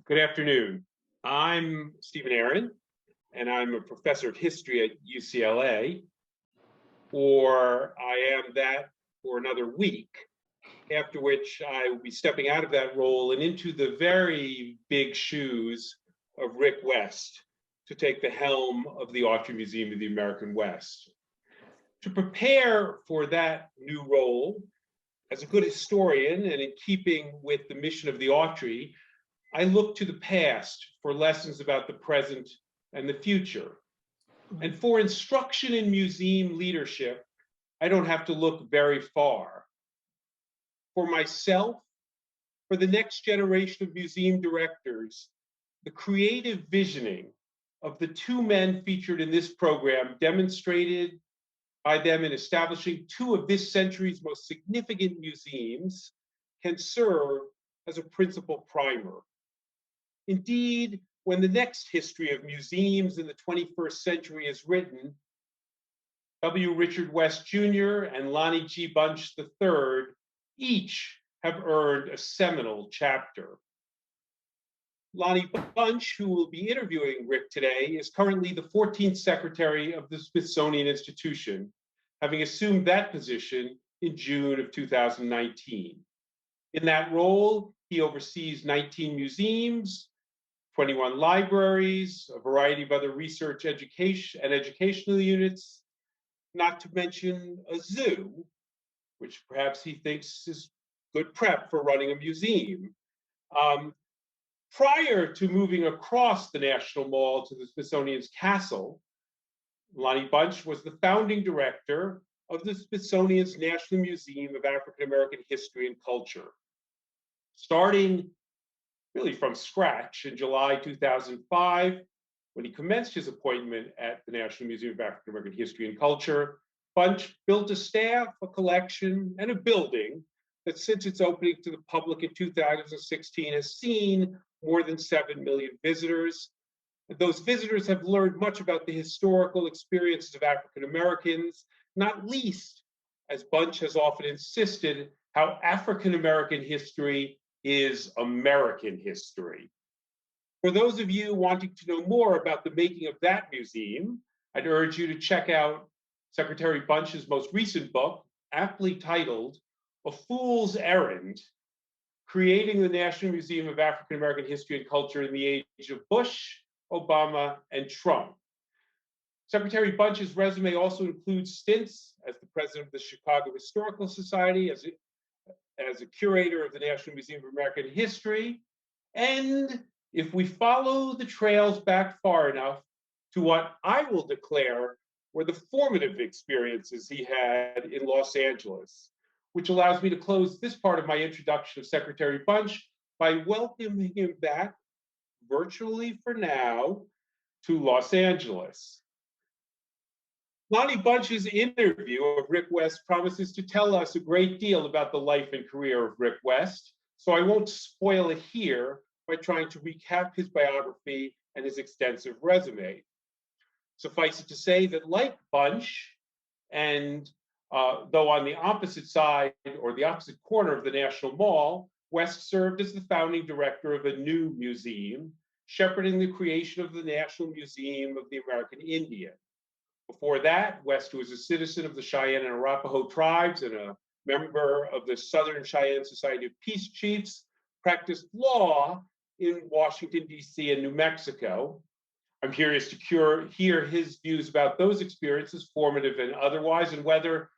Good afternoon. I'm Stephen Aaron, and I'm a professor of history at UCLA, or I am that for another week, after which I will be stepping out of that role and into the very big shoes of Rick West to take the helm of the Autry Museum of the American West. To prepare for that new role, as a good historian and in keeping with the mission of the Autry, I look to the past for lessons about the present and the future. And for instruction in museum leadership, I don't have to look very far. For myself, for the next generation of museum directors, the creative visioning of the two men featured in this program, demonstrated by them in establishing two of this century's most significant museums, can serve as a principal primer. Indeed, when the next history of museums in the 21st century is written, W. Richard West Jr. and Lonnie G. Bunch III each have earned a seminal chapter. Lonnie Bunch, who will be interviewing Rick today, is currently the 14th Secretary of the Smithsonian Institution, having assumed that position in June of 2019. In that role, he oversees 19 museums, 21 libraries, a variety of other research education and educational units, not to mention a zoo, which perhaps he thinks is good prep for running a museum. Prior to moving across the National Mall to the Smithsonian's castle, Lonnie Bunch was the founding director of the Smithsonian's National Museum of African American History and Culture. Starting really from scratch in July 2005, when he commenced his appointment at the National Museum of African American History and Culture, Bunch built a staff, a collection, and a building that since its opening to the public in 2016 has seen more than 7 million visitors. And those visitors have learned much about the historical experiences of African Americans, not least, as Bunch has often insisted, how African American history is American history. For those of you wanting to know more about the making of that museum, I'd urge you to check out Secretary Bunch's most recent book, aptly titled A Fool's Errand, Creating the National Museum of African American History and Culture in the Age of Bush, Obama, and Trump. Secretary Bunch's resume also includes stints as the president of the Chicago Historical Society, as a curator of the National Museum of American History, and if we follow the trails back far enough to what I will declare were the formative experiences he had in Los Angeles, which allows me to close this part of my introduction of Secretary Bunch by welcoming him back, virtually for now, to Los Angeles. Lonnie Bunch's interview of Rick West promises to tell us a great deal about the life and career of Rick West, so I won't spoil it here by trying to recap his biography and his extensive resume. Suffice it to say that like Bunch, and though on the opposite side or the opposite corner of the National Mall, West served as the founding director of a new museum, shepherding the creation of the National Museum of the American Indian. Before that, West was a citizen of the Cheyenne and Arapaho tribes and a member of the Southern Cheyenne Society of Peace Chiefs, practiced law in Washington, D.C. and New Mexico. I'm curious to hear his views about those experiences, formative and otherwise, and whether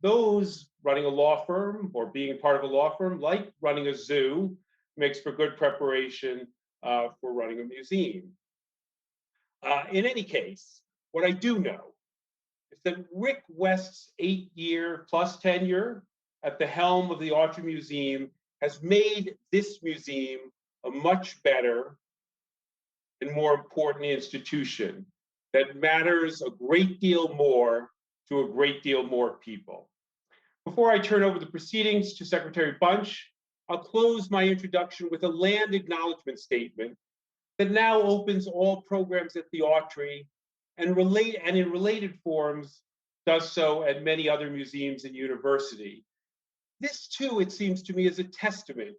those running a law firm or being part of a law firm, like running a zoo, makes for good preparation for running a museum. In any case, what I do know is that Rick West's 8-year plus tenure at the helm of the Autry Museum has made this museum a much better and more important institution that matters a great deal more to a great deal more people. Before I turn over the proceedings to Secretary Bunch, I'll close my introduction with a land acknowledgement statement that now opens all programs at the Autry and in related forms does so at many other museums and universities. This too, it seems to me, is a testament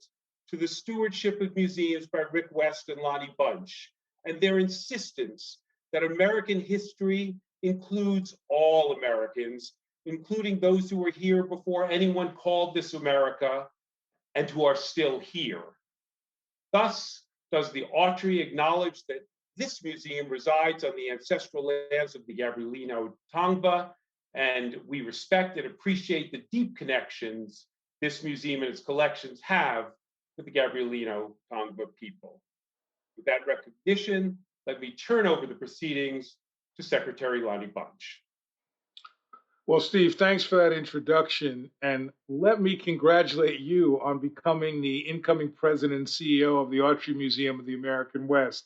to the stewardship of museums by Rick West and Lonnie Bunch, and their insistence that American history includes all Americans, including those who were here before anyone called this America and who are still here. Thus, does the Autry acknowledge that this museum resides on the ancestral lands of the Gabrielino Tongva, and we respect and appreciate the deep connections this museum and its collections have with the Gabrielino Tongva people. With that recognition, let me turn over the proceedings to Secretary Lonnie Bunch. Well, Steve, thanks for that introduction. And let me congratulate you on becoming the incoming president and CEO of the Autry Museum of the American West.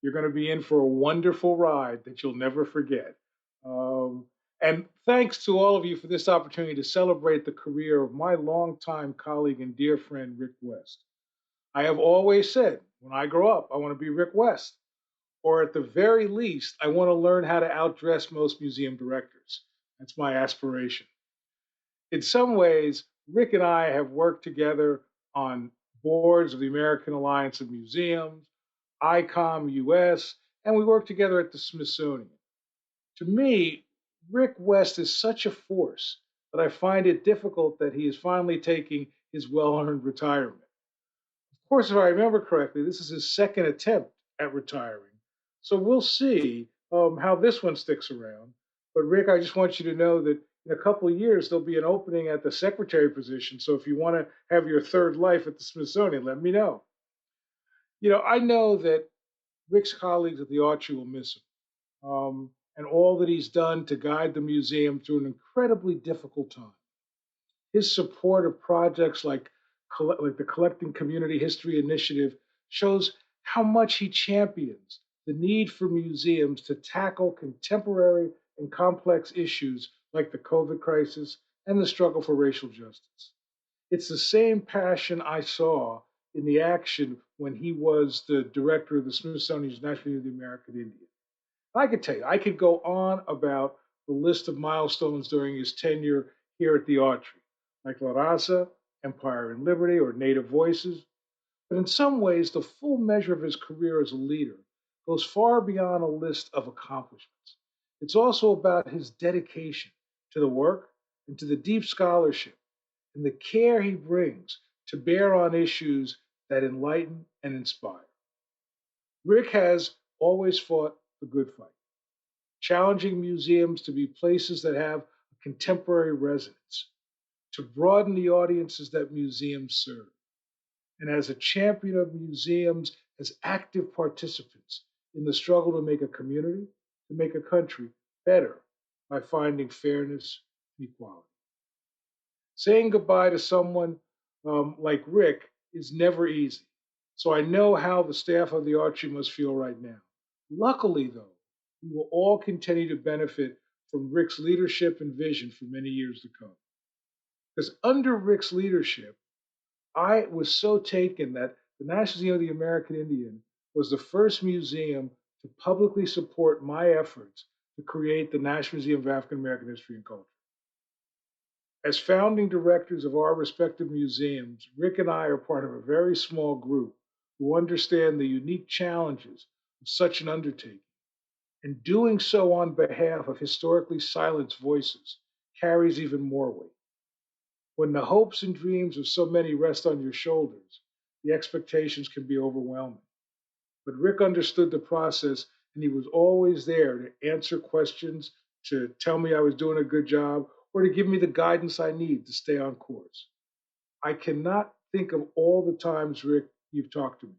You're going to be in for a wonderful ride that you'll never forget. And thanks to all of you for this opportunity to celebrate the career of my longtime colleague and dear friend, Rick West. I have always said, when I grow up, I want to be Rick West. Or at the very least, I want to learn how to outdress most museum directors. That's my aspiration. In some ways, Rick and I have worked together on boards of the American Alliance of Museums, ICOM US, and we work together at the Smithsonian. To me, Rick West is such a force that I find it difficult that he is finally taking his well-earned retirement. Of course, if I remember correctly, this is his second attempt at retiring. So we'll see how this one sticks around. But Rick, I just want you to know that in a couple of years, there'll be an opening at the secretary position. So if you want to have your third life at the Smithsonian, let me know. I know that Rick's colleagues at the Autry will miss him, and all that he's done to guide the museum through an incredibly difficult time. His support of projects like the Collecting Community History Initiative shows how much he champions the need for museums to tackle contemporary and complex issues like the COVID crisis and the struggle for racial justice. It's the same passion I saw in the action when he was the director of the Smithsonian's National Museum of the American Indian. I could tell you, I could go on about the list of milestones during his tenure here at the Autry, like La Raza, Empire and Liberty, or Native Voices. But in some ways, the full measure of his career as a leader goes far beyond a list of accomplishments. It's also about his dedication to the work and to the deep scholarship and the care he brings to bear on issues that enlighten and inspire. Rick has always fought the good fight, challenging museums to be places that have a contemporary resonance, to broaden the audiences that museums serve, and as a champion of museums as active participants in the struggle to make a community, to make a country better by finding fairness and equality. Saying goodbye to someone like Rick is never easy. So I know how the staff of the Autry must feel right now. Luckily, though, we will all continue to benefit from Rick's leadership and vision for many years to come. Because under Rick's leadership, I was so taken that the National Museum of the American Indian was the first museum to publicly support my efforts to create the National Museum of African American History and Culture. As founding directors of our respective museums, Rick and I are part of a very small group who understand the unique challenges of such an undertaking. And doing so on behalf of historically silenced voices carries even more weight. When the hopes and dreams of so many rest on your shoulders, the expectations can be overwhelming. But Rick understood the process, and he was always there to answer questions, to tell me I was doing a good job, or to give me the guidance I need to stay on course. I cannot think of all the times, Rick, you've talked to me.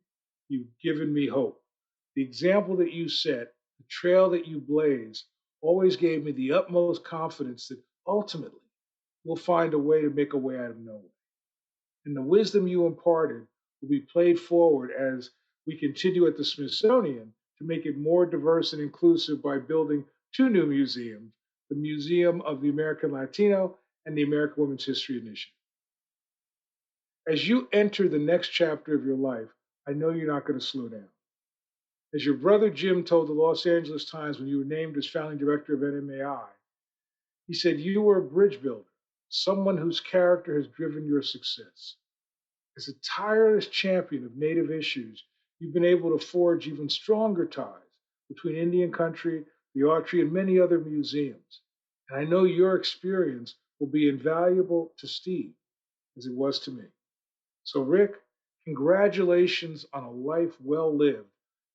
You've given me hope. The example that you set, the trail that you blaze, always gave me the utmost confidence that ultimately we'll find a way to make a way out of no way. And the wisdom you imparted will be played forward as we continue at the Smithsonian to make it more diverse and inclusive by building two new museums, the Museum of the American Latino and the American Women's History Initiative. As you enter the next chapter of your life, I know you're not going to slow down. As your brother Jim told the Los Angeles Times when you were named as founding director of NMAI, he said you were a bridge builder, someone whose character has driven your success. As a tireless champion of Native issues, you've been able to forge even stronger ties between Indian country, the Autry, and many other museums. And I know your experience will be invaluable to Steve, as it was to me. So, Rick, congratulations on a life well lived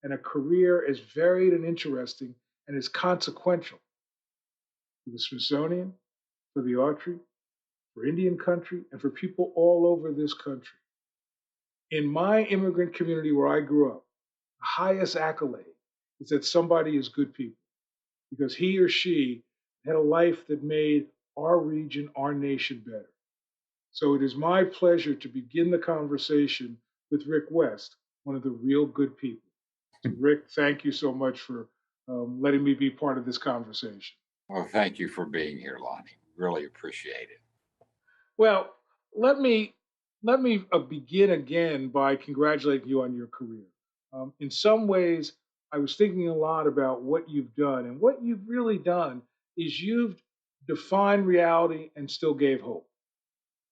and a career as varied and interesting and as consequential for the Smithsonian, for the Autry, for Indian country, and for people all over this country. In my immigrant community where I grew up, the highest accolade is that somebody is good people because he or she had a life that made our region, our nation better. So it is my pleasure to begin the conversation with Rick West, one of the real good people. So, Rick, thank you so much for letting me be part of this conversation. Well, thank you for being here, Lonnie. Really appreciate it. Well, let me begin again by congratulating you on your career. In some ways, I was thinking a lot about what you've done, and what you've really done is you've defined reality and still gave hope.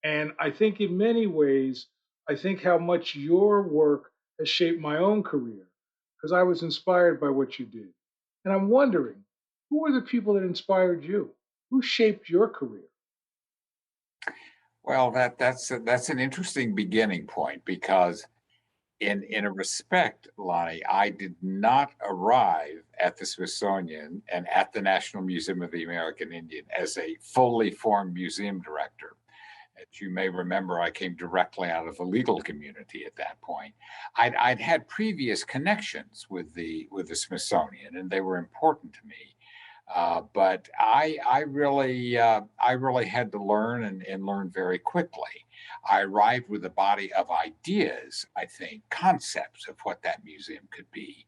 And I think in many ways, I think how much your work has shaped my own career because I was inspired by what you did. And I'm wondering, who were the people that inspired you? Who shaped your career? Well, that's an interesting beginning point because in a respect, Lonnie, I did not arrive at the Smithsonian and at the National Museum of the American Indian as a fully formed museum director. As you may remember, I came directly out of the legal community at that point. I'd had previous connections with the Smithsonian, and they were important to me. But I really had to learn and learn very quickly. I arrived with a body of ideas, I think, concepts of what that museum could be,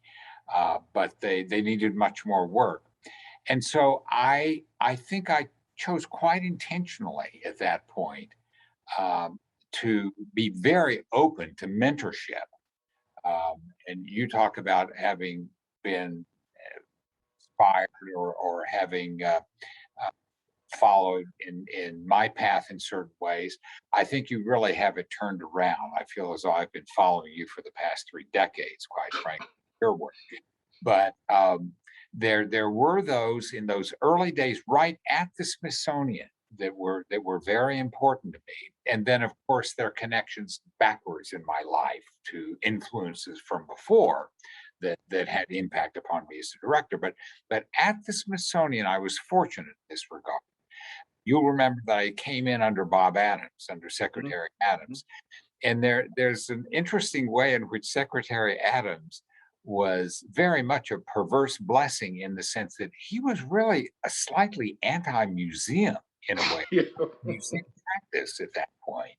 but they needed much more work. And so I think I chose quite intentionally at that point um, to be very open to mentorship. And you talk about having been inspired or having uh, followed in my path in certain ways. I think you really have it turned around. I feel as though I've been following you for the past 3 decades, quite frankly, your work. But there were those in those early days, right at the Smithsonian, that were very important to me. And then, of course, there are connections backwards in my life to influences from before that had impact upon me as a director. But at the Smithsonian, I was fortunate in this regard. You'll remember that I came in under Bob Adams, under Mhm, Secretary mhm. Adams, and there's an interesting way in which Secretary Adams was very much a perverse blessing in the sense that he was really a slightly anti-museum in a way. Yeah. Museum practice at that point.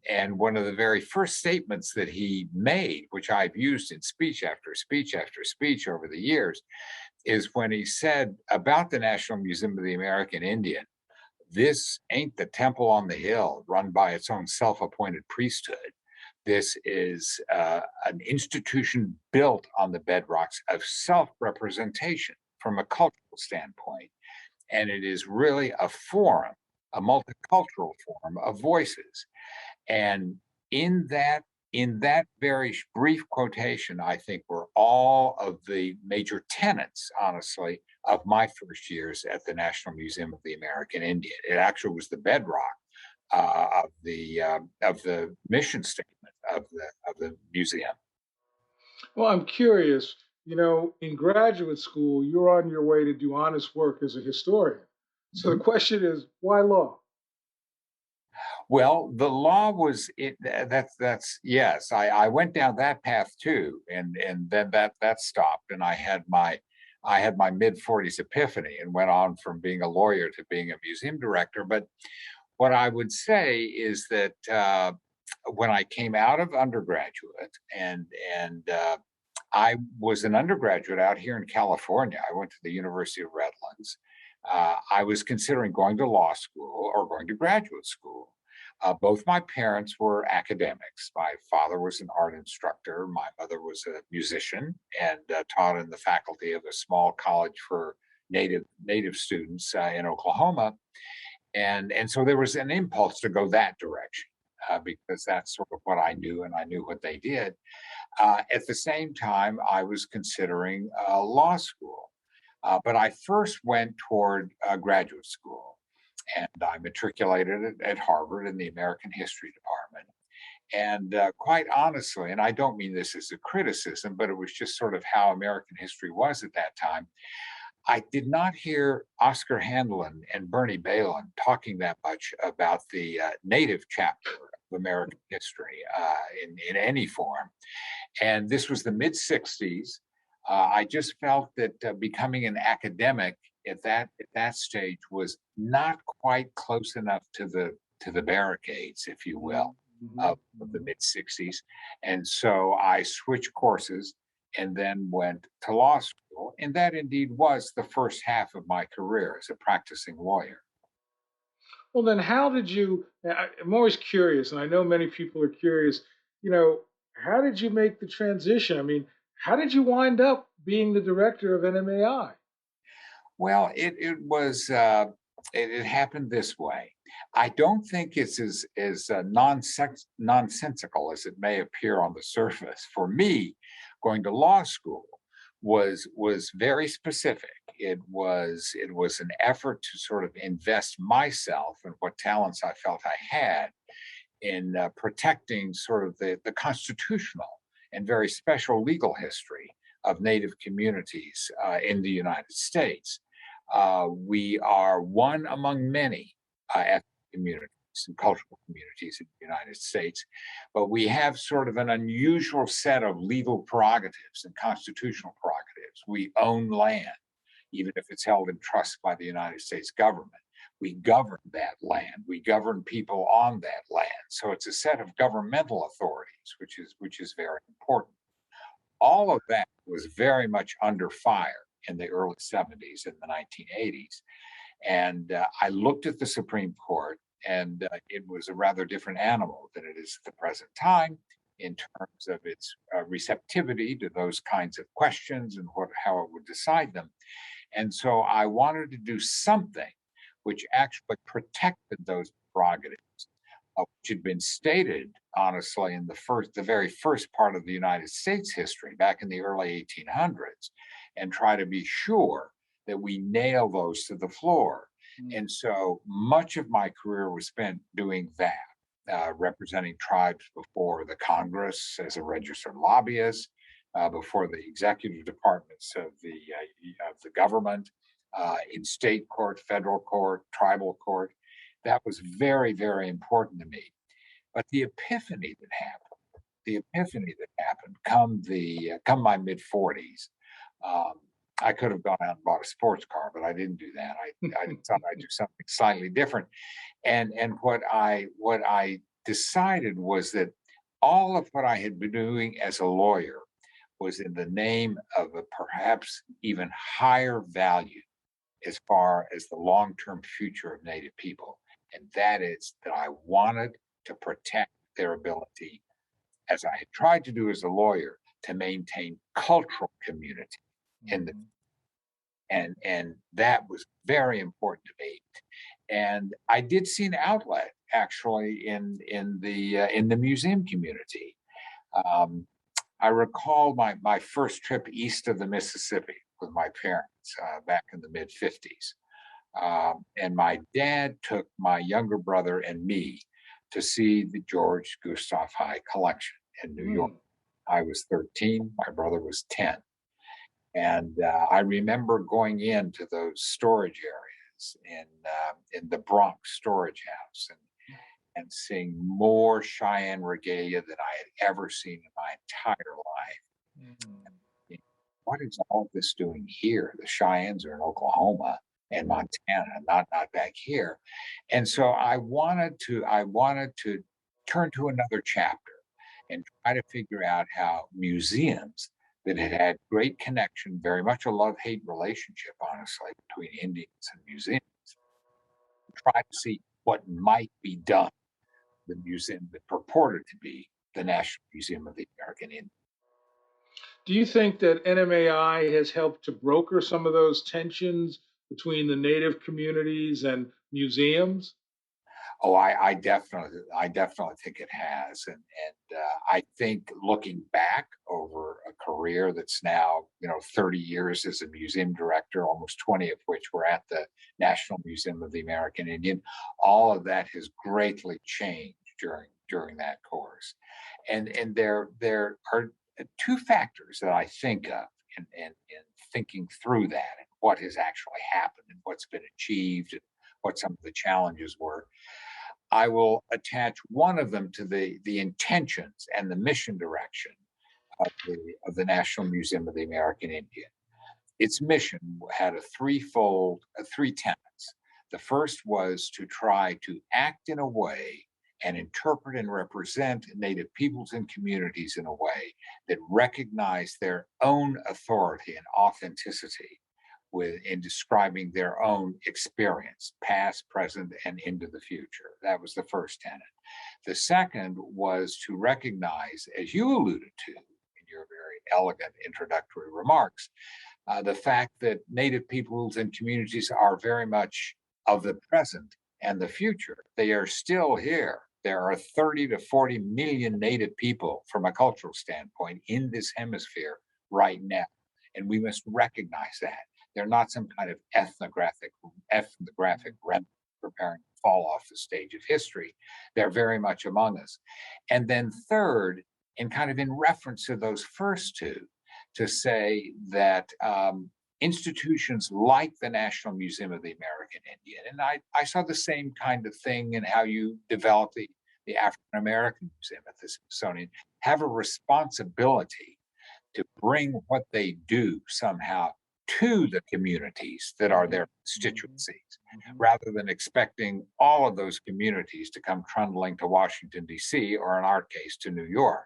And one of the very first statements that he made, which I've used in speech after speech after speech over the years, is when he said about the National Museum of the American Indian, this ain't the temple on the hill run by its own self appointed priesthood. This is an institution built on the bedrocks of self representation from a cultural standpoint. And it is really a forum, a multicultural forum of voices. And in that in that very brief quotation, I think were all of the major tenets, honestly, of my first years at the National Museum of the American Indian. It actually was the bedrock of the mission statement of the museum. Well, I'm curious. In graduate school, you're on your way to do honest work as a historian. So the Mhm. question is, why law? Well, the law was it. That's yes. I went down that path too, and then that stopped, and I had my mid 40s epiphany and went on from being a lawyer to being a museum director. But what I would say is that when I came out of undergraduate and I was an undergraduate out here in California. I went to the University of Redlands. I was considering going to law school or going to graduate school. Both my parents were academics. My father was an art instructor. My mother was a musician and taught in the faculty of a small college for native students in Oklahoma. And so there was an impulse to go that direction. because that's sort of what I knew, and I knew what they did. At the same time, I was considering law school, but I first went toward graduate school, and I matriculated at Harvard in the American History department. And quite honestly, and I don't mean this as a criticism, but it was just sort of how American history was at that time. I did not hear Oscar Handlin and Bernie Balin talking that much about the Native chapter of American history in any form. And this was the mid 60s. I just felt that becoming an academic at that stage was not quite close enough to the barricades, if you will, of the mid 60s. And so I switched courses and then went to law school. And that indeed was the first half of my career as a practicing lawyer. Well, then, how did you? I'm always curious, and I know many people are curious. You know, how did you make the transition? I mean, how did you wind up being the director of NMAI? Well, it happened this way. I don't think it's as nonsensical as it may appear on the surface. For me, going to law school was very specific. It was an effort to sort of invest myself and what talents I felt I had in protecting sort of the constitutional and very special legal history of Native communities in the United States. We are one among many ethnic communities and cultural communities in the United States, but we have sort of an unusual set of legal prerogatives and constitutional prerogatives. We own land, even if it's held in trust by the United States government. We govern that land. We govern people on that land. So it's a set of governmental authorities, which is very important. All of that was very much under fire in the early 70s and the 1980s. And I looked at the Supreme Court, and it was a rather different animal than it is at the present time in terms of its receptivity to those kinds of questions and how it would decide them. And so I wanted to do something which actually protected those prerogatives, which had been stated, honestly, in the very first part of the United States history back in the early 1800s, and try to be sure that we nail those to the floor. And so much of my career was spent doing that, representing tribes before the Congress as a registered lobbyist, before the executive departments of the government, in state court, federal court, tribal court. That was very, very important to me. But the epiphany that happened come my mid 40s. I could have gone out and bought a sports car, but I didn't do that. I thought I'd do something slightly different. And what I decided was that all of what I had been doing as a lawyer was in the name of a perhaps even higher value as far as the long-term future of Native people. And that is that I wanted to protect their ability, as I had tried to do as a lawyer, to maintain cultural community in the and that was very important to me. And I did see an outlet actually in the museum community. I recall my first trip east of the Mississippi with my parents back in the mid 50s. And my dad took my younger brother and me to see the George Gustav High collection in New York. I was 13, my brother was 10. And I remember going into those storage areas in the Bronx storage house and seeing more Cheyenne regalia than I had ever seen in my entire life. What is all this doing here? The Cheyennes are in Oklahoma and Montana, not back here. And so I wanted to turn to another chapter and try to figure out how museums that had great connection, very much a love-hate relationship, honestly, between Indians and museums, try to see what might be done. The museum that purported to be the National Museum of the American Indian. Do you think that NMAI has helped to broker some of those tensions between the Native communities and museums? Oh, I definitely think it has, and I think looking back over a career that's now 30 years as a museum director, almost 20 of which were at the National Museum of the American Indian, all of that has greatly changed during that course, and there are two factors that I think of in thinking through that and what has actually happened and what's been achieved and what some of the challenges were. I will attach one of them to the intentions and the mission direction of the National Museum of the American Indian. Its mission had three tenets. The first was to try to act in a way and interpret and represent Native peoples and communities in a way that recognize their own authority and authenticity in describing their own experience, past, present, and into the future. That was the first tenet. The second was to recognize, as you alluded to in your very elegant introductory remarks, the fact that Native peoples and communities are very much of the present and the future. They are still here. There are 30 to 40 million Native people from a cultural standpoint in this hemisphere right now. And we must recognize that. They're not some kind of ethnographic remnant preparing to fall off the stage of history. They're very much among us. And then third, and kind of in reference to those first two, to say that institutions like the National Museum of the American Indian, and I saw the same kind of thing in how you develop the African American Museum at the Smithsonian, have a responsibility to bring what they do somehow to the communities that are their constituencies, rather than expecting all of those communities to come trundling to Washington, D.C., or in our case, to New York.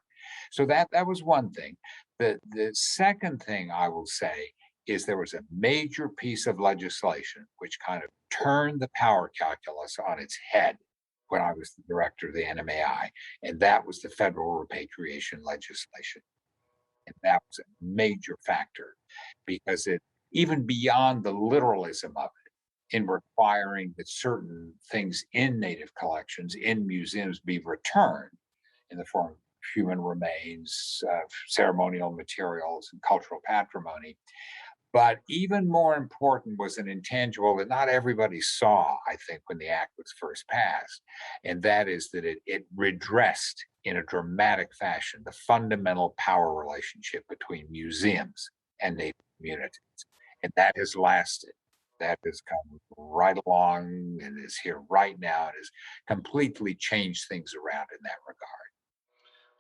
So that was one thing. The second thing I will say is there was a major piece of legislation which kind of turned the power calculus on its head when I was the director of the NMAI, and that was the federal repatriation legislation. And that was a major factor because it, even beyond the literalism of it, in requiring that certain things in Native collections, in museums, be returned in the form of human remains, ceremonial materials, and cultural patrimony. But even more important was an intangible that not everybody saw, I think, when the act was first passed, and that is that it redressed in a dramatic fashion the fundamental power relationship between museums and Native communities. And that has lasted. That has come right along and is here right now and has completely changed things around in that regard.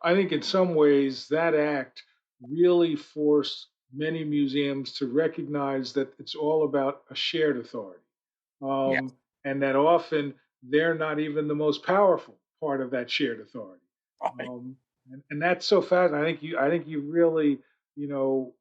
I think in some ways that act really forced many museums to recognize that it's all about a shared authority, Yes, and that often they're not even the most powerful part of that shared authority. right. And that's so fast. I think you really, you know,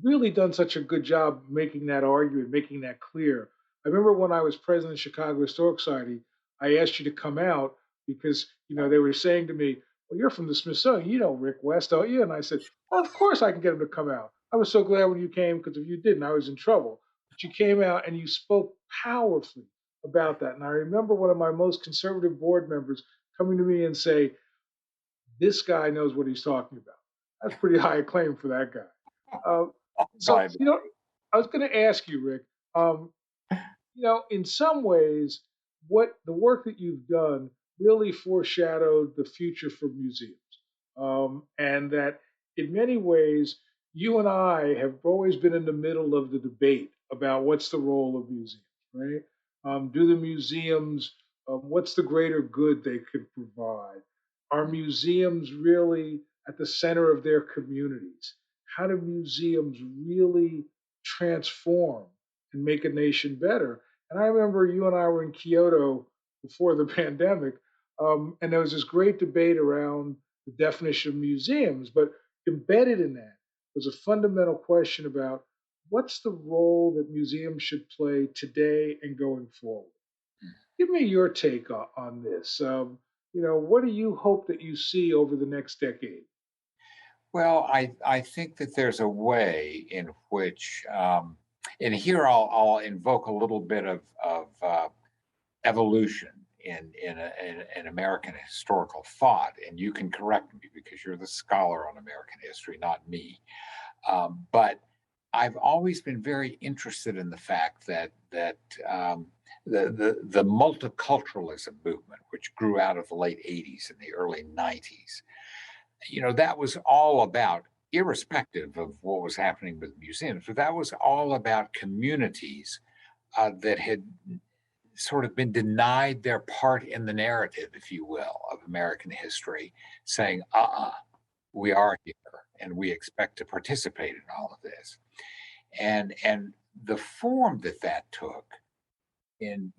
really done such a good job making that argument, making that clear. I remember when I was president of Chicago Historic Society, I asked you to come out because they were saying to me, "Well, you're from the Smithsonian, you know Rick West, don't you?" And I said, "Well, of course I can get him to come out." I was so glad when you came because if you didn't, I was in trouble. But you came out and you spoke powerfully about that. And I remember one of my most conservative board members coming to me and say, "This guy knows what he's talking about." That's pretty high acclaim for that guy. Uh, so, Glad. I was going to ask you, Rick, um, in some ways, what the work that you've done really foreshadowed the future for museums. And that in many ways, you and I have always been in the middle of the debate about what's the role of museums, right? Do the museums, what's the greater good they could provide? Are museums really at the center of their communities? How do museums really transform and make a nation better? And I remember you and I were in Kyoto before the pandemic, and there was this great debate around the definition of museums, but embedded in that was a fundamental question about what's the role that museums should play today and going forward. Give me your take on this. What do you hope that you see over the next decade? Well, I think that there's a way in which, and here I'll invoke a little bit of evolution in American historical thought, and you can correct me because you're the scholar on American history, not me. But I've always been very interested in the fact that the multiculturalism movement, which grew out of the late '80s and the early '90s, that was all about, irrespective of what was happening with museums, but that was all about communities that had sort of been denied their part in the narrative, if you will, of American history, saying, we are here and we expect to participate in all of this. And the form that took in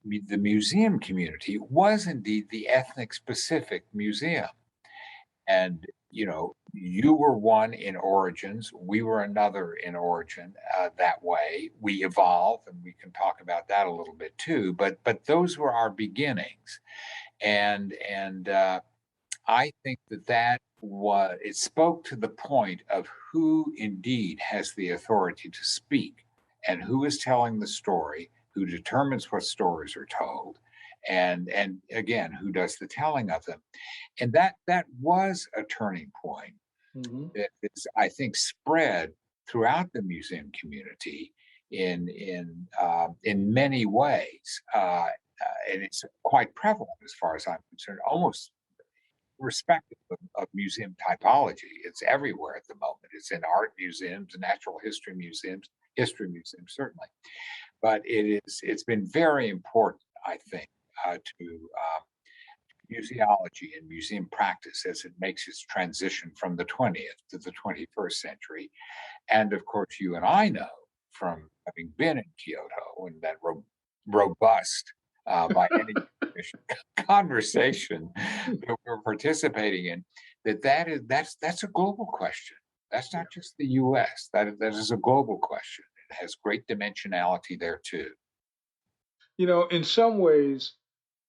the museum community was indeed the ethnic specific museum. And you were one in origins, we were another in origin. That way we evolve, and we can talk about that a little bit too, but those were our beginnings. And I think that it spoke to the point of who indeed has the authority to speak, and who is telling the story, who determines what stories are told, and again, who does the telling of them. And that was a turning point that is, I think, spread throughout the museum community in many ways, and it's quite prevalent as far as I'm concerned, almost irrespective of museum typology. It's everywhere at the moment. It's in art museums, natural history museums certainly, but it's been very important, I think, to museology and museum practice as it makes its transition from the 20th to the 21st century. And of course, you and I know from having been in Kyoto and that robust, by any conversation that we're participating in, that's a global question. That's not just the U.S. That is a global question. It has great dimensionality there too. In some ways,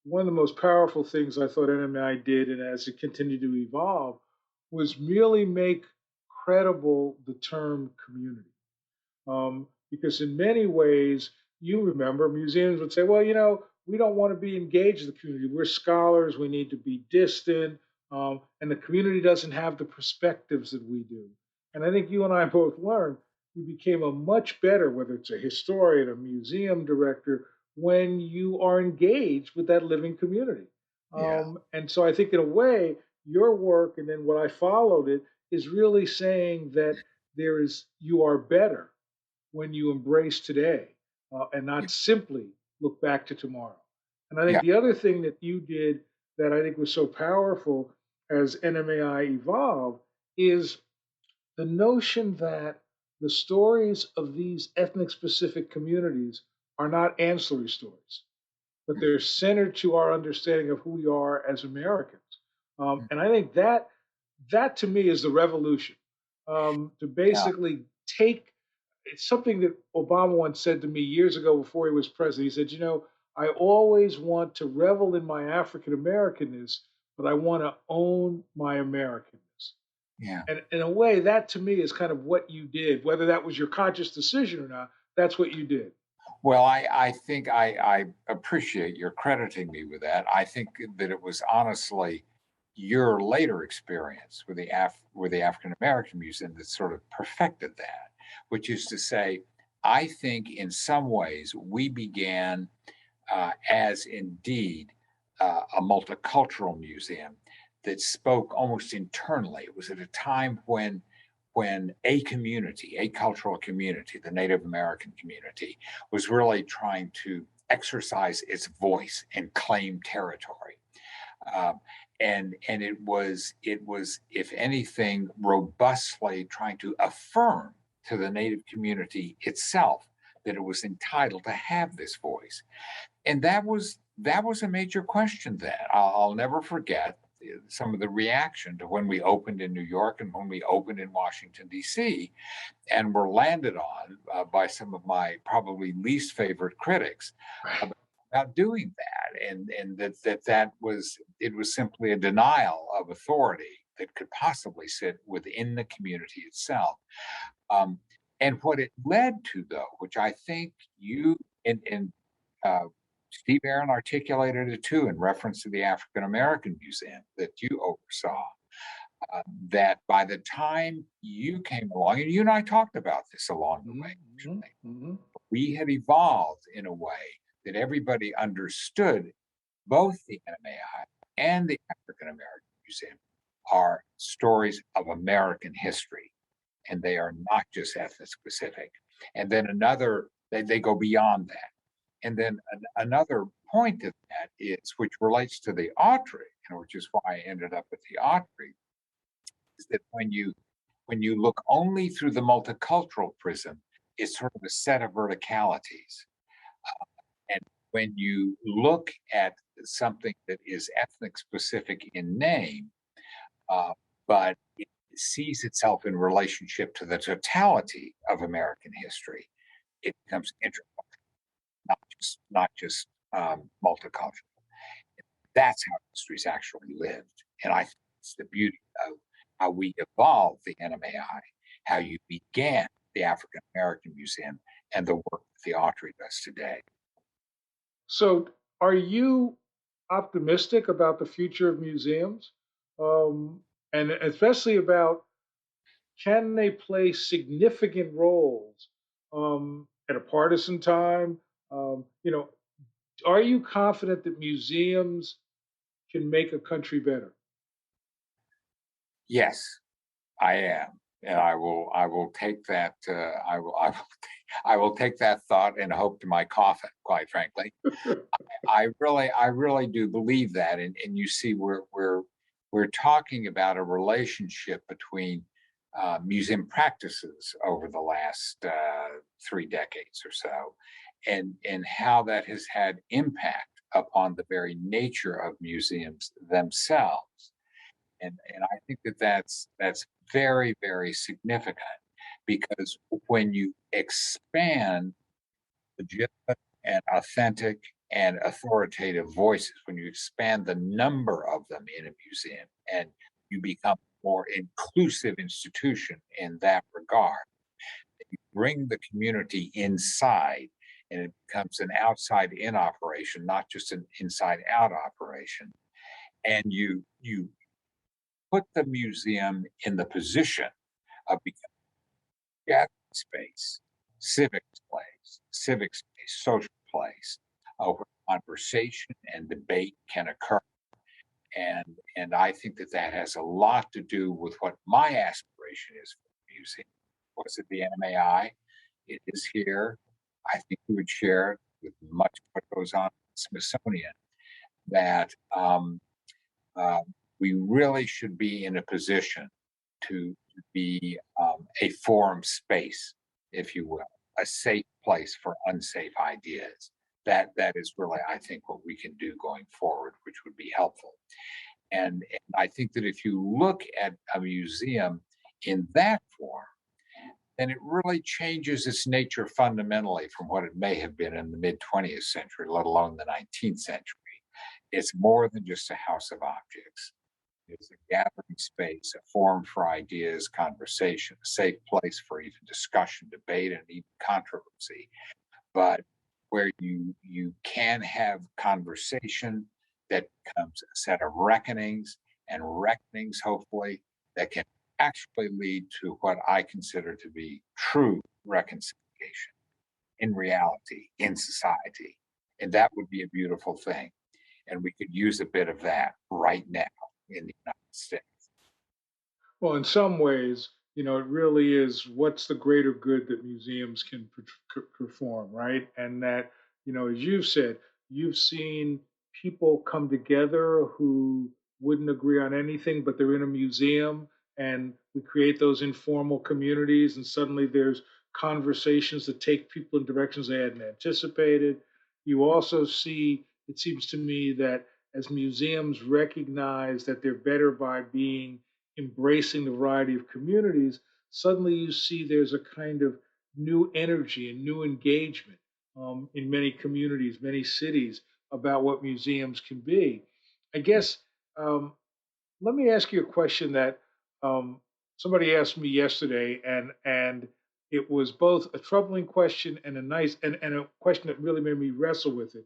one of the most powerful things I thought NMI did, and as it continued to evolve, was merely make credible the term community. Because in many ways, you remember, museums would say, well, we don't want to be engaged in the community. We're scholars, we need to be distant, and the community doesn't have the perspectives that we do. And I think you and I both learned you became a much better, whether it's a historian, a museum director, when you are engaged with that living community. Yeah. And so I think, in a way, your work and then what I followed it is really saying that you are better when you embrace today, and not simply look back to tomorrow. And I think Yeah. the other thing that you did that I think was so powerful as NMAI evolved is the notion that the stories of these ethnic specific communities are not ancillary stories, but they're centered to our understanding of who we are as Americans. And I think that to me is the revolution, to Yeah. basically take. It's something that Obama once said to me years ago before he was president. He said, I always want to revel in my African Americanness, but I want to own my Americanness. Yeah. And in a way, that to me is kind of what you did. Whether that was your conscious decision or not, that's what you did. Well, I think I appreciate your crediting me with that. I think that it was honestly your later experience with the African American Museum that sort of perfected that, which is to say, I think in some ways we began as indeed a multicultural museum that spoke almost internally. It was at a time when a cultural community, the Native American community, was really trying to exercise its voice and claim territory. And it was, if anything, robustly trying to affirm to the Native community itself that it was entitled to have this voice. And that was a major question then. I'll never forget some of the reaction to when we opened in New York and when we opened in Washington, D.C., and were landed on by some of my probably least favorite critics about doing that, and that was simply a denial of authority that could possibly sit within the community itself. And what it led to, though, which I think you and Steve Aaron articulated it too in reference to the African American Museum that you oversaw. That by the time you came along, and you and I talked about this along the way, actually, we had evolved in a way that everybody understood both the NMAI and the African American Museum are stories of American history, and they are not just ethnic specific. And then they go beyond that. And then another point of that is, which relates to the Autry, which is why I ended up with the Autry, is that when you look only through the multicultural prism, it's sort of a set of verticalities. And when you look at something that is ethnic specific in name, but it sees itself in relationship to the totality of American history, it becomes intercultural, not just multicultural. That's how history's actually lived, and I think it's the beauty of how we evolved the NMAI, how you began the African American Museum, and the work that the Autry does today. So, are you optimistic about the future of museums? And especially about, can they play significant roles at a partisan time? Are you confident that museums can make a country better? Yes, I am, and I will take that. I will take that thought and hope to my coffin. Quite frankly, I really do believe that, and you see, we're talking about a relationship between museum practices over the last 3 decades or so, and how that has had impact upon the very nature of museums themselves. And I think that that's very, very significant, because when you expand legitimate and authentic and authoritative voices, when you expand the number of them in a museum, and you become a more inclusive institution in that regard, you bring the community inside, and it becomes an outside in operation, not just an inside out operation. And you put the museum in the position of becoming a gathering space, civic space, social place, where conversation and debate can occur. And I think that that has a lot to do with what my aspiration is for the museum. Was it the NMAI? It is here. I think we would share with much of what goes on at the Smithsonian, that we really should be in a position to be a forum space, if you will, a safe place for unsafe ideas. That is really, I think, what we can do going forward, which would be helpful. And I think that if you look at a museum in that form, then it really changes its nature fundamentally from what it may have been in the mid 20th century, let alone the 19th century. It's more than just a house of objects. It's a gathering space, a forum for ideas, conversation, a safe place for even discussion, debate, and even controversy. But where you can have conversation that becomes a set of reckonings, and reckonings, hopefully, that can actually lead to what I consider to be true reconciliation in reality, in society. And that would be a beautiful thing. And we could use a bit of that right now in the United States. Well, in some ways, it really is, what's the greater good that museums can perform, right? And that, as you've said, you've seen people come together who wouldn't agree on anything, but they're in a museum, and we create those informal communities, and suddenly there's conversations that take people in directions they hadn't anticipated. You also see, it seems to me, that as museums recognize that they're better by being embracing the variety of communities, suddenly you see there's a kind of new energy and new engagement in many communities, many cities, about what museums can be. I guess, let me ask you a question that somebody asked me yesterday, and it was both a troubling question and a nice, and a question that really made me wrestle with it.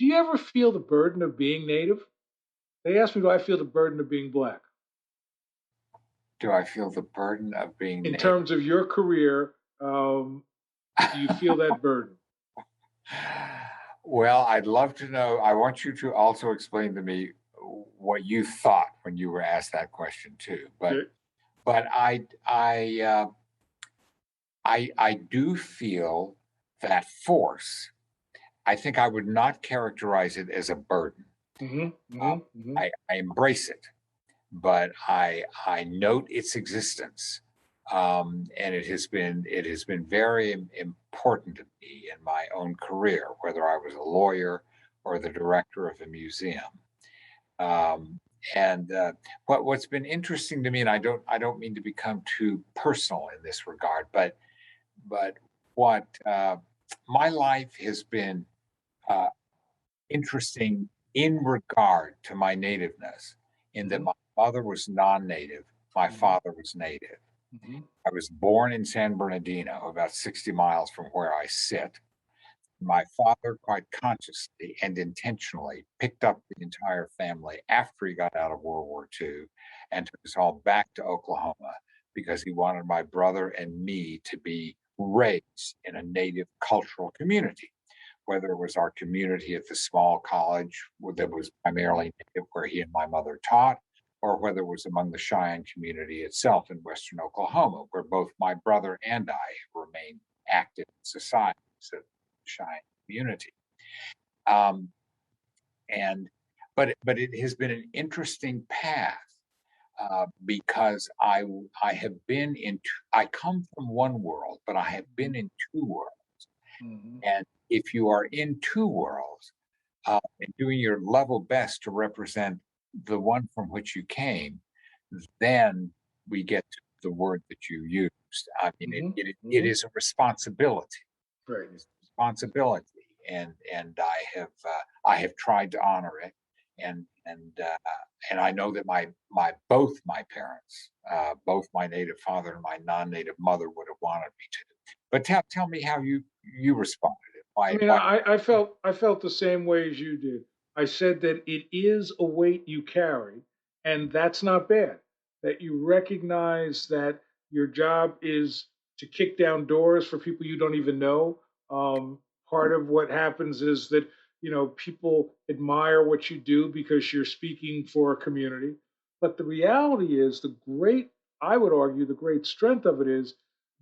Do you ever feel the burden of being Native? They asked me, do I feel the burden of being Black? Do I feel the burden of being In Native? terms of your career, do you feel that burden? Well, I'd love to know. I want you to also explain to me what you thought when you were asked that question too. But Okay. but I do feel that force. I think I would not characterize it as a burden. Hmm. Uh, Hmm. Hmm. I embrace it, but I note its existence, and it has been very important to me in my own career, whether I was a lawyer or the director of a museum. Um, and what's been interesting to me, and I don't mean to become too personal in this regard, but what my life has been uh, interesting in regard to my nativeness, in that Hmm. my mother was non-native, my Hmm. father was native. Hmm. I was born in San Bernardino, about 60 miles from where I sit. My father quite consciously and intentionally picked up the entire family after he got out of World War II and took us all back to Oklahoma because he wanted my brother and me to be raised in a native cultural community, whether it was our community at the small college that was primarily native where he and my mother taught, or whether it was among the Cheyenne community itself in Western Oklahoma, where both my brother and I remained active in society. So Cheyenne community. Um, and but it has been an interesting path because I have been in I come from one world, but I have been in two worlds. Hmm. And if you are in two worlds and doing your level best to represent the one from which you came, then we get to the word that you used. I mean, Hmm. it Hmm. is a responsibility. Right. It's a responsibility, and I have tried to honor it, and I know that both my parents, both my native father and my non-native mother, would have wanted me to. But tell me how you responded. I Why mean, why? I felt the same way as you did. I said that it is a weight you carry, and that's not bad. That you recognize that your job is to kick down doors for people you don't even know. Part of what happens is that people admire what you do because you're speaking for a community. But the reality is, I would argue, the great strength of it is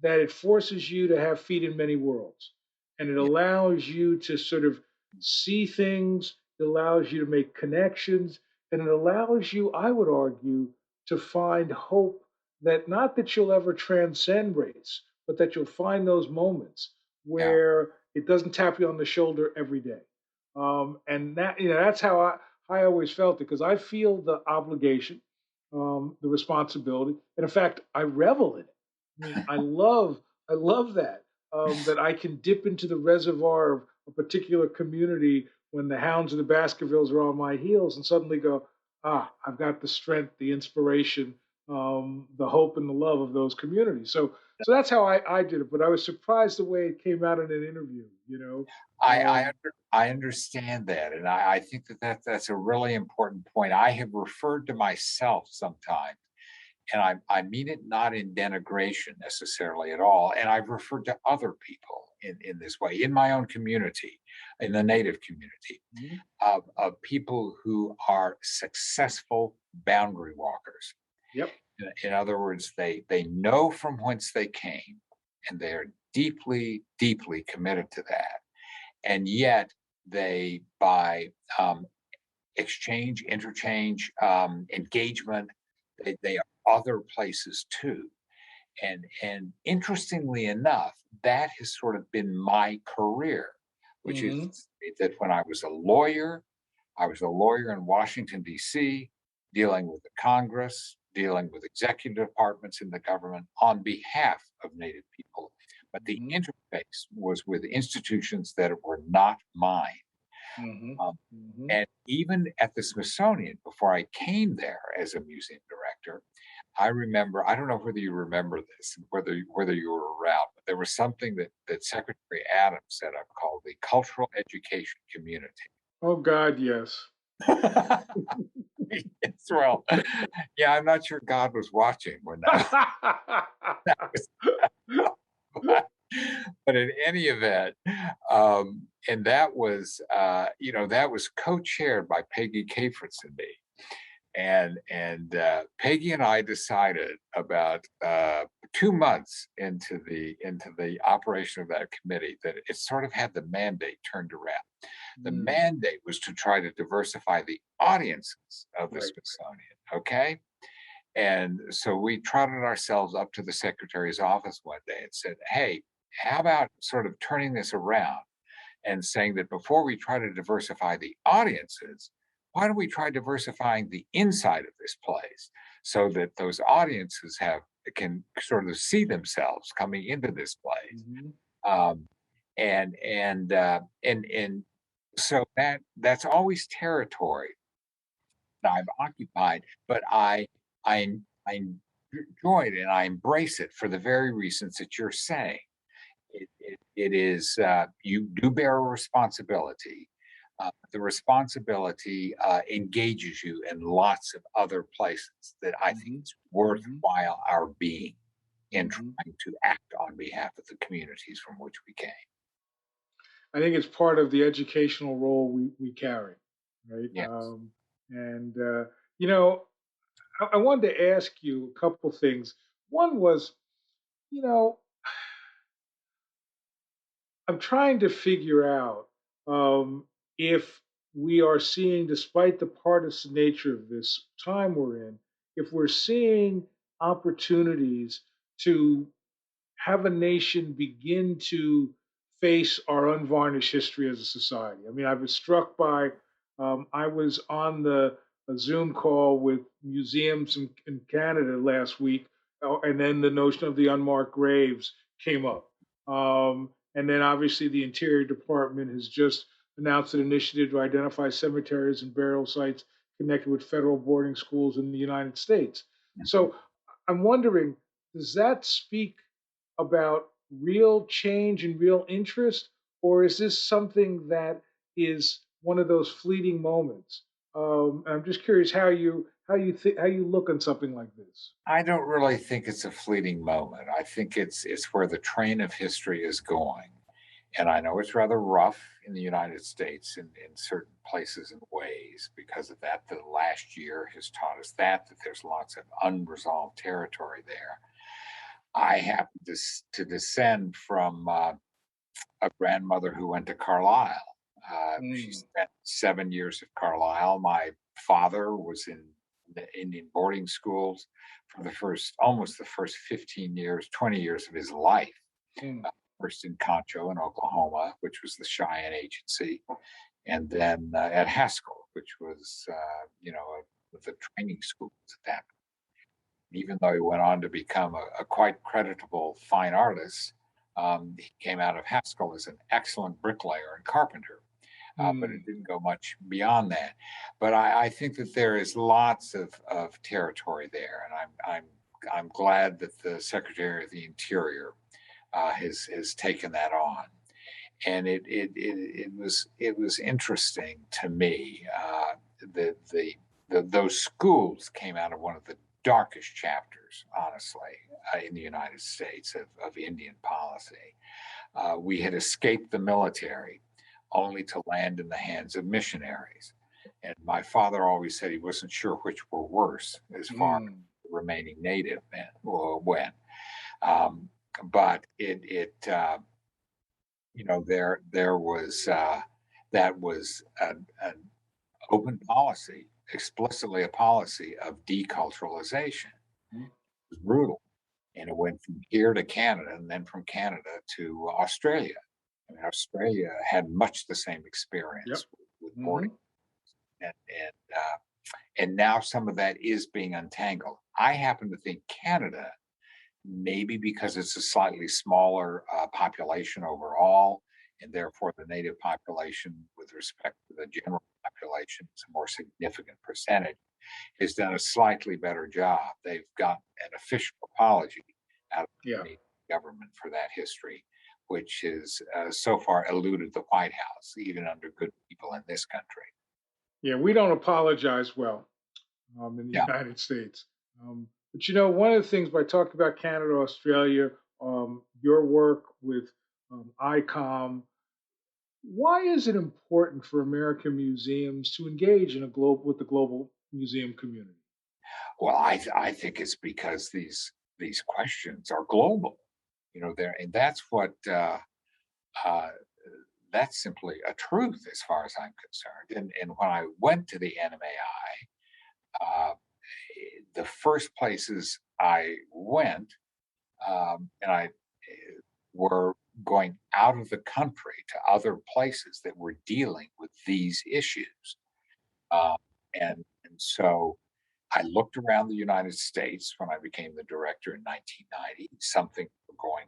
that it forces you to have feet in many worlds, and it Yeah, allows you to sort of see things, it allows you to make connections, and it allows you, I would argue, to find hope, that not that you'll ever transcend race, but that you'll find those moments yeah, where it doesn't tap you on the shoulder every day. And that's how I always felt it, because I feel the obligation, the responsibility, and in fact, I revel in it. I mean, I love that I can dip into the reservoir of a particular community when the hounds of the Baskervilles are on my heels, and suddenly go, I've got the strength, the inspiration, the hope, and the love of those communities. So that's how I did it. But I was surprised the way it came out in an interview. I I, Um, under, I understand that, and I think that's a really important point. I have referred to myself sometimes, and I mean it not in denigration necessarily at all. And I've referred to other people in this way in my own community, in the Native community, mhm, of people who are successful boundary walkers. yep. In other words, they know from whence they came, and they are deeply, deeply committed to that. And yet, they by exchange, interchange, engagement, they are other places too. And interestingly enough, that has sort of been my career, which is Hmm. that when I was a lawyer in Washington, D.C., dealing with the Congress, dealing with executive departments in the government on behalf of Native people. But the Hmm. interface was with institutions that were not mine. Hmm. Um, Hmm. and even at the Smithsonian, before I came there as a museum director, I remember, I don't know whether you remember this, whether you were around, but there was something that Secretary Adams set up called the Cultural Education Community. Oh God, yes. Yes, well, yeah, I'm not sure God was watching when that was but in any event, and that was, that was co-chaired by Peggy Cafritz and me. And Peggy and I decided about 2 months into the operation of that committee that it sort of had the mandate turned around. The Mm, mandate was to try to diversify the audiences of the right. Smithsonian. Okay. And so we trotted ourselves up to the secretary's office one day and said, "Hey, how about sort of turning this around and saying that before we try to diversify the audiences, why don't we try diversifying the inside of this place so that those audiences can sort of see themselves coming into this place?" Mhm. Um, and so that's always territory that I've occupied, but I enjoy it and I embrace it for the very reasons that you're saying. It is you do bear a responsibility. The responsibility engages you in lots of other places that I think Mhm. it's Mhm. worthwhile our being in Mhm. trying to act on behalf of the communities from which we came. I think it's part of the educational role we carry, right? Yes. And you know, I wanted to ask you a couple things. One was, you know, I'm trying to figure out if we are seeing, despite the partisan nature of this time we're in, if we're seeing opportunities to have a nation begin to face our unvarnished history as a society. I mean, I was struck by, I was on a Zoom call with museums in Canada last week, and then the notion of the unmarked graves came up. And then obviously the Interior Department has just announced an initiative to identify cemeteries and burial sites connected with federal boarding schools in the United States. Mhm. So I'm wondering, does that speak about real change and real interest, or is this something that is one of those fleeting moments? And I'm just curious how you look on something like this. I don't really think it's a fleeting moment. I think it's where the train of history is going. And I know it's rather rough in the United States in certain places and ways because of that. The last year has taught us that there's lots of unresolved territory there. I happen to descend from a grandmother who went to Carlisle. She Mm, spent 7 years at Carlisle. My father was in the Indian boarding schools for almost the first 15 years, 20 years of his life. mm, First in Concho in Oklahoma, which was the Cheyenne Agency, and then at Haskell, which was, the training schools at that. Even though he went on to become a quite creditable fine artist, he came out of Haskell as an excellent bricklayer and carpenter, but it mm. didn't go much beyond that. But I think that there is lots of territory there, and I'm glad that the Secretary of the Interior has taken that on. And it was interesting to me that those schools came out of one of the darkest chapters, honestly, in the United States of Indian policy. We had escaped the military only to land in the hands of missionaries. And my father always said he wasn't sure which were worse as far as Mm. remaining native went. Um, but there was that was an open policy, explicitly a policy of deculturalization. Mm. It was brutal, and it went from here to Canada, and then from Canada to Australia. I mean, Australia had much the same experience Yep. with boarding, Hmm. and and uh, and now some of that is being untangled. I happen to think Canada, maybe because it's a slightly smaller population overall, and therefore the native population, with respect to the general population, is a more significant percentage, has done a slightly better job. They've got an official apology out of the Yeah. Canadian government for that history. which has so far eluded the White House, even under good people in this country. Yeah, we don't apologize well in the Yeah. United States. But one of the things by talking about Canada, Australia, your work with ICOM, why is it important for American museums to engage in with the global museum community? Well, I think it's because these questions are global. There, and uh, that's simply a truth as far as I'm concerned. And when I went to the NMAI, the first places I went, and I were going out of the country to other places that were dealing with these issues. Uh, and so I looked around the United States when I became the director in 1990, something going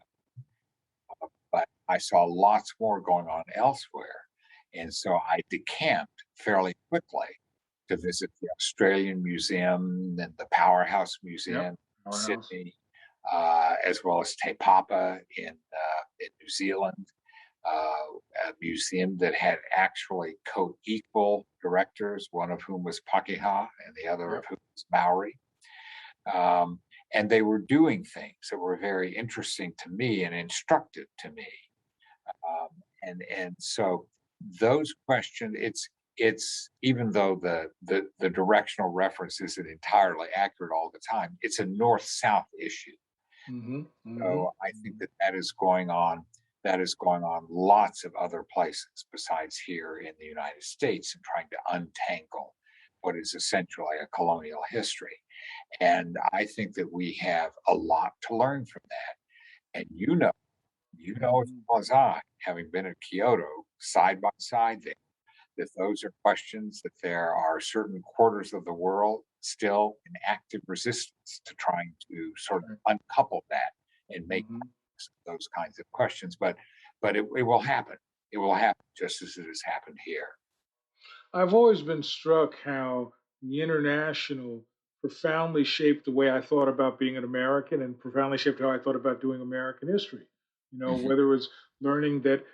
on, but I saw lots more going on elsewhere. And so I decamped fairly quickly to visit the Australian Museum and the Powerhouse Yep, Museum in powerhouse. Sydney, as well as Te Papa in New Zealand, a museum that had actually co-equal directors, one of whom was Pakeha and the other of Yep. whom was Maori. Um, and they were doing things that were very interesting to me and instructive to me. Um, and so those questions, it's even though the directional reference isn't entirely accurate all the time, it's a north-south issue. Hmm. Hmm. So I think that is going on. That is going on lots of other places besides here in the United States, and trying to untangle what is essentially a colonial history. And I think that we have a lot to learn from that. And you know as well as I, having been at Kyoto side by side there, that those are questions that there are certain quarters of the world still in active resistance to trying to sort of uncouple that and make those kinds of questions. But it will happen. It will happen just as it has happened here. I've always been struck how the international profoundly shaped the way I thought about being an American and profoundly shaped how I thought about doing American history. Mhm. Whether it was learning that,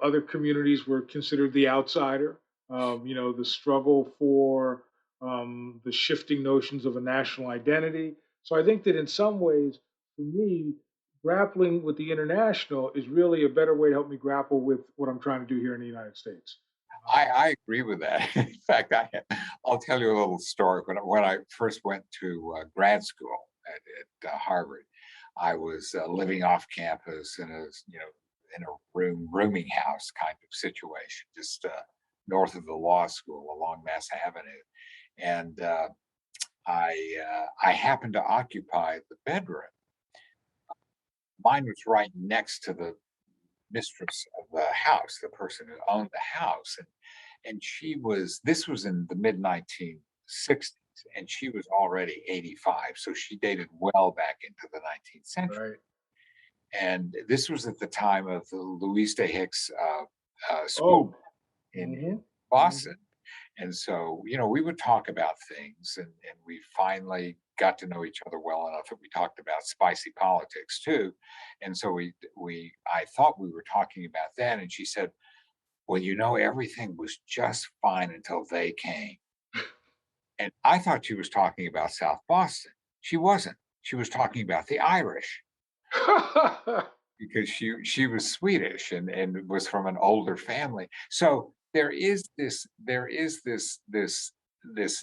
other communities were considered the outsider, the struggle for the shifting notions of a national identity. So I think that in some ways, for me, grappling with the international is really a better way to help me grapple with what I'm trying to do here in the United States. I agree with that. In fact, I'll tell you a little story. When I first went to grad school at Harvard, I was living off campus in a rooming house kind of situation, just north of the law school along Mass Avenue, and I happened to occupy the bedroom. Mine was right next to the mistress of the house, the person who owned the house, and this was in the mid 1960s, and she was already 85, so she dated well back into the 19th century. Right. And this was at the time of the Louise Day Hicks school Oh. in Hmm. Boston. And so, we would talk about things, and we finally got to know each other well enough that we talked about spicy politics too. And so I thought we were talking about that. And she said, well, everything was just fine until they came. And I thought she was talking about South Boston. She wasn't. She was talking about the Irish, because she was Swedish and was from an older family. So there is this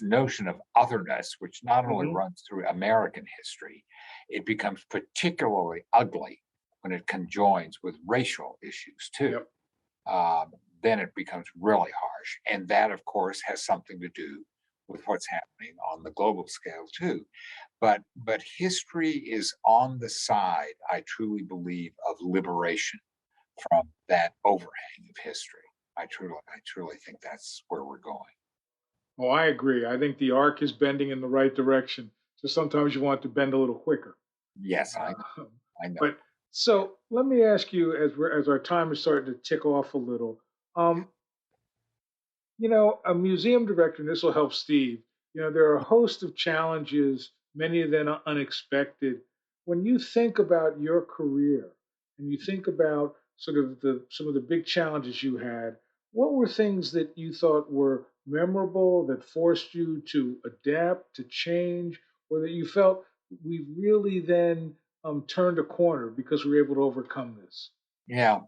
notion of otherness, which not only Hmm. runs through American history, it becomes particularly ugly when it conjoins with racial issues too. Yep. Then it becomes really harsh. And that, of course, has something to do with what's happening on the global scale too. But history is on the side, I truly believe, of liberation from that overhang of history. I truly think that's where we're going. Oh, I agree. I think the arc is bending in the right direction. So sometimes you want it to bend a little quicker. Yes, I Uh, I know. but so let me ask you, as our time is starting to tick off a little, um, a museum director, and this will help Steve. There are a host of challenges, many of them are unexpected. When you think about your career and you think about sort of the some of the big challenges you had, what were things that you thought were memorable that forced you to adapt, to change, or that you felt we really then turned a corner because we were able to overcome this? Yeah.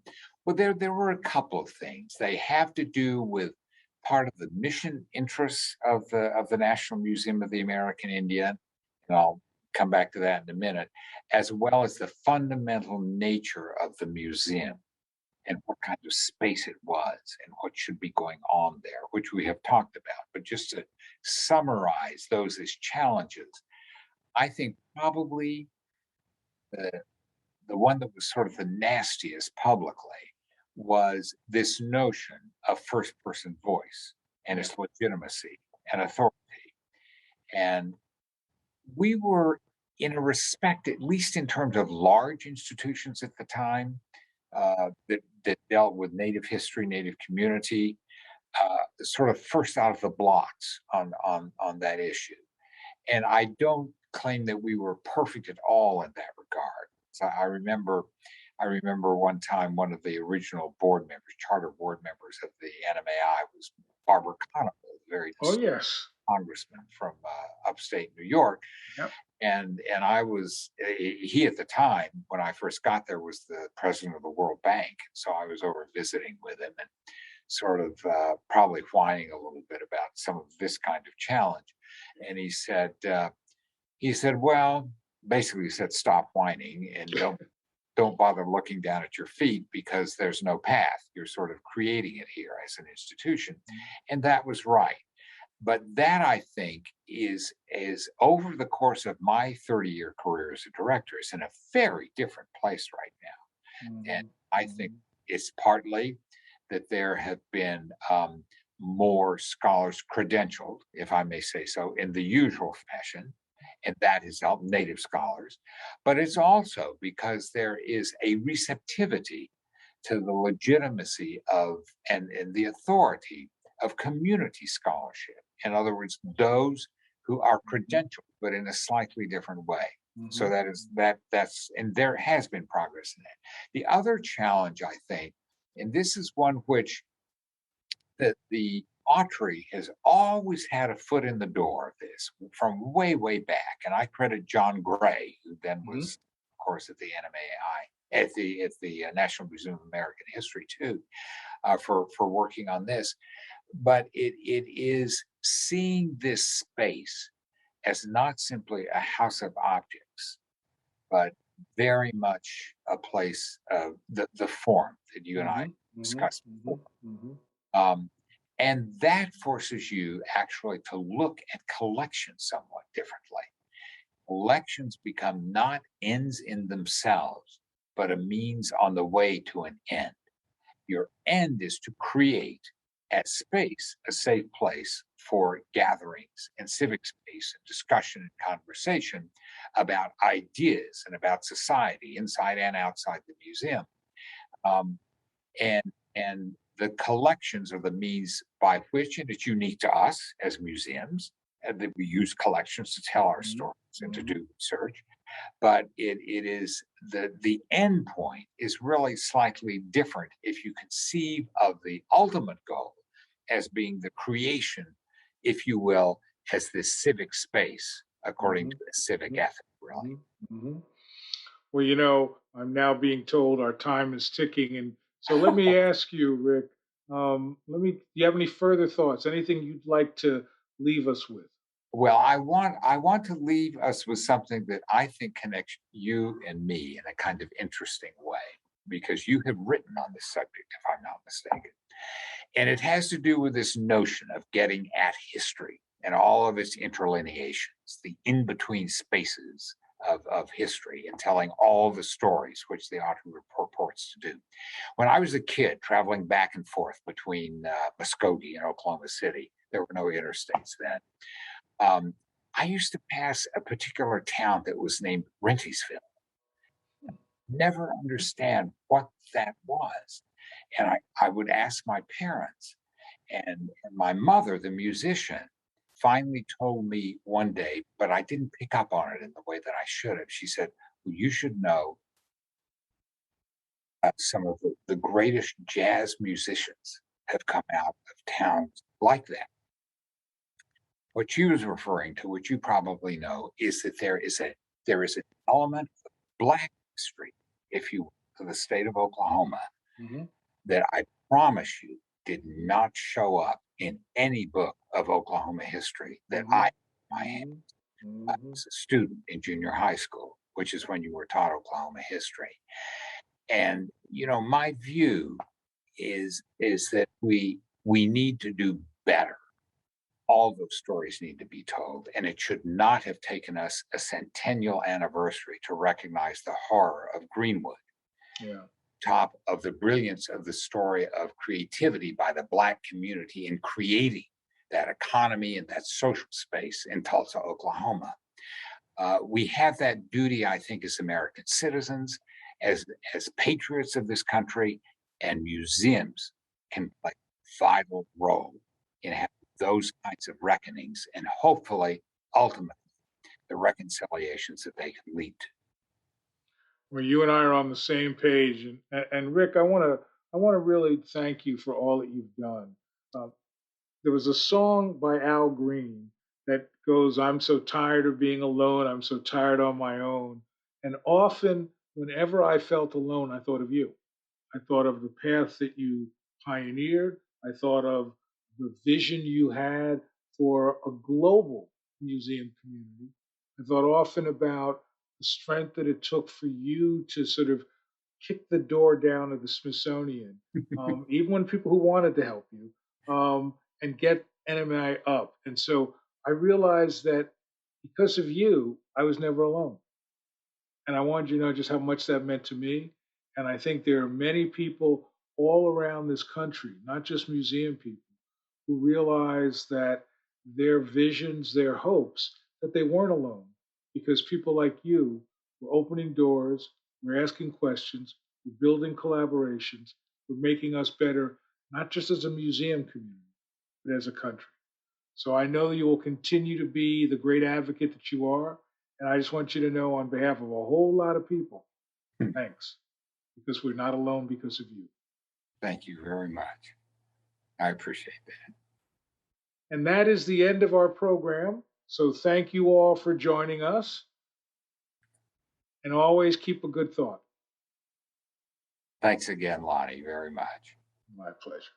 Well, there were a couple of things. They have to do with part of the mission interests of the National Museum of the American Indian, and I'll come back to that in a minute, as well as the fundamental nature of the museum and what kind of space it was and what should be going on there, which we have talked about. But just to summarize those as challenges, I think probably the the one that was sort of the nastiest publicly was this notion of first person voice and its legitimacy and authority. And we were, in a respect, at least in terms of large institutions at the time, that dealt with Native history, Native community, sort of first out of the blocks on that issue. And I don't claim that we were perfect at all in that regard. So I remember one time one of the original board members, charter board members of the NMAI was Barbara Conover, the very Oh, distinguished yes. congressman from upstate New York. Yep. And I was he at the time when I first got there was the president of the World Bank. So I was over visiting with him and sort of probably whining a little bit about some of this kind of challenge. And he said, well, basically he said, stop whining and don't bother looking down at your feet because there's no path. You're sort of creating it here as an institution. And that was right. But that I think is over the course of my 30-year career as a director is in a very different place right now. And I think it's partly that there have been more scholars credentialed, if I may say so, in the usual fashion, and that has helped Native scholars. But it's also because there is a receptivity to the legitimacy of and the authority of community scholarship. In other words, those who are credentialed, but in a slightly different way. So that's and there has been progress in that. The other challenge, I think, and this is one which the Autry has always had a foot in the door of this from way, way back. And I credit John Gray, who then was, of course, at the NMAI, at the National Museum of American History too, for working on this. But it is seeing this space as not simply a house of objects, but very much a place of the form that you and I discussed before. And that forces you actually to look at collections somewhat differently. Collections become not ends in themselves, but a means on the way to an end. Your end is to create as space a safe place for gatherings and civic space and discussion and conversation about ideas and about society inside and outside the museum. And the collections are the means by which, and it's unique to us as museums, that we use collections to tell our stories and to do research. But it is the end point is really slightly different if you conceive of the ultimate goal as being the creation, if you will, as this civic space according to the civic ethic, really. Well, I'm now being told our time is ticking, and so let me ask you, Rick. Do you have any further thoughts? Anything you'd like to leave us with? Well, I want to leave us with something that I think connects you and me in a kind of interesting way, because you have written on this subject, if I'm not mistaken. And it has to do with this notion of getting at history and all of its interlineations, the in-between spaces of history and telling all the stories which the author purports to do. When I was a kid traveling back and forth between Muskogee and Oklahoma City, there were no interstates then. I used to pass a particular town that was named Rentisville. Never understand what that was. And I would ask my parents, and my mother, the musician, finally told me one day, but I didn't pick up on it in the way that I should have. She said, well, you should know some of the greatest jazz musicians have come out of towns like that. What you was referring to, which you probably know, is that there is an element of Black history, if you will, to the state of Oklahoma Mhm. that I promise you did not show up in any book of Oklahoma history that Mhm. I had in my hand. Mhm. I Mhm. was a student in junior high school, which is when you were taught Oklahoma history. And my view is that we need to do better. All those stories need to be told, and it should not have taken us a centennial anniversary to recognize the horror of Greenwood, Yeah. top of the brilliance of the story of creativity by the Black community in creating that economy and that social space in Tulsa, Oklahoma. We have that duty, I think, as American citizens, as patriots of this country, and museums can play a vital role in having those kinds of reckonings and hopefully, ultimately, the reconciliations that they can lead to. Well, you and I are on the same page, and Rick, I want to really thank you for all that you've done. Uh, there was a song by Al Green that goes, "I'm so tired of being alone. I'm so tired on my own." And often, whenever I felt alone, I thought of you. I thought of the path that you pioneered. I thought of the vision you had for a global museum community. I thought often about the strength that it took for you to sort of kick the door down of the Smithsonian, even when people who wanted to help you, and get NMI up. And so I realized that because of you, I was never alone. And I wanted you to know just how much that meant to me. And I think there are many people all around this country, not just museum people, who realize that their visions, their hopes, that they weren't alone because people like you were opening doors, were asking questions, were building collaborations, were making us better, not just as a museum community, but as a country. So I know you will continue to be the great advocate that you are. And I just want you to know, on behalf of a whole lot of people, thanks, because we're not alone because of you. Thank you very much. I appreciate that. And that is the end of our program. So thank you all for joining us. And always keep a good thought. Thanks again, Lonnie, very much. My pleasure.